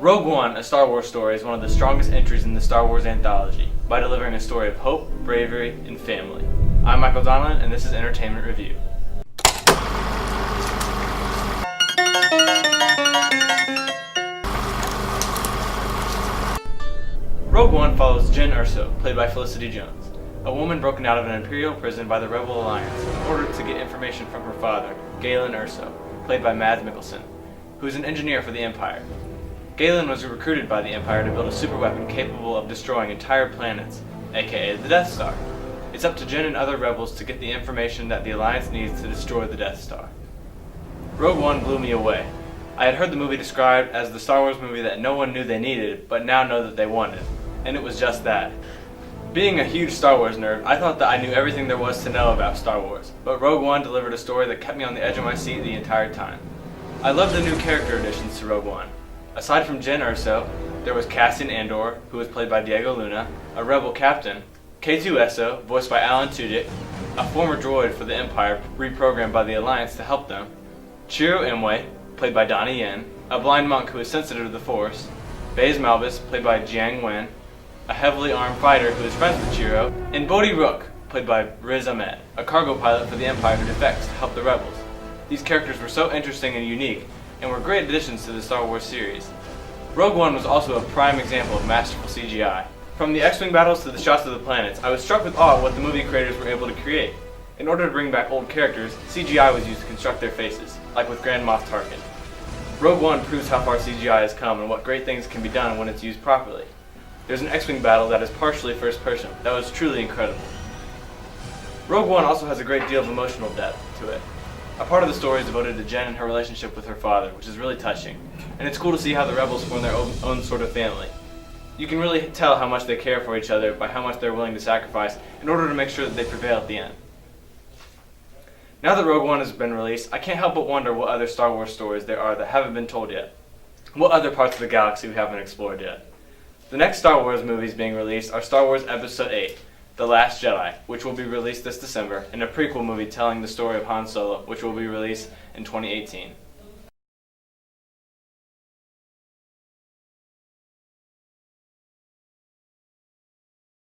Rogue One, a Star Wars story, is one of the strongest entries in the Star Wars anthology by delivering a story of hope, bravery, and family. I'm Michael Donlan, and this is Entertainment Review. Rogue One follows Jyn Erso, played by Felicity Jones, a woman broken out of an Imperial prison by the Rebel Alliance in order to get information from her father, Galen Erso, played by Mads Mikkelsen, who is an engineer for the Empire. Galen was recruited by the Empire to build a superweapon capable of destroying entire planets, aka the Death Star. It's up to Jyn and other rebels to get the information that the Alliance needs to destroy the Death Star. Rogue One blew me away. I had heard the movie described as the Star Wars movie that no one knew they needed, but now know that they wanted. And it was just that. Being a huge Star Wars nerd, I thought that I knew everything there was to know about Star Wars, but Rogue One delivered a story that kept me on the edge of my seat the entire time. I loved the new character additions to Rogue One. Aside from Jyn Erso, there was Cassian Andor, who was played by Diego Luna, a rebel captain, K2SO, voiced by Alan Tudyk, a former droid for the Empire reprogrammed by the Alliance to help them, Chiro Imwe, played by Donnie Yen, a blind monk who is sensitive to the Force, Baze Malbus, played by Jiang Wen, a heavily armed fighter who is friends with Chiro, and Bodhi Rook, played by Riz Ahmed, a cargo pilot for the Empire who defects to help the rebels. These characters were so interesting and unique, and were great additions to the Star Wars series. Rogue One was also a prime example of masterful CGI. From the X-Wing battles to the shots of the planets, I was struck with awe at what the movie creators were able to create. In order to bring back old characters, CGI was used to construct their faces, like with Grand Moff Tarkin. Rogue One proves how far CGI has come and what great things can be done when it's used properly. There's an X-Wing battle that is partially first person. That was truly incredible. Rogue One also has a great deal of emotional depth to it. A part of the story is devoted to Jyn and her relationship with her father, which is really touching. And it's cool to see how the rebels form their own sort of family. You can really tell how much they care for each other by how much they're willing to sacrifice in order to make sure that they prevail at the end. Now that Rogue One has been released, I can't help but wonder what other Star Wars stories there are that haven't been told yet. What other parts of the galaxy we haven't explored yet. The next Star Wars movies being released are Star Wars Episode 8, The Last Jedi, which will be released this December, and a prequel movie telling the story of Han Solo, which will be released in 2018.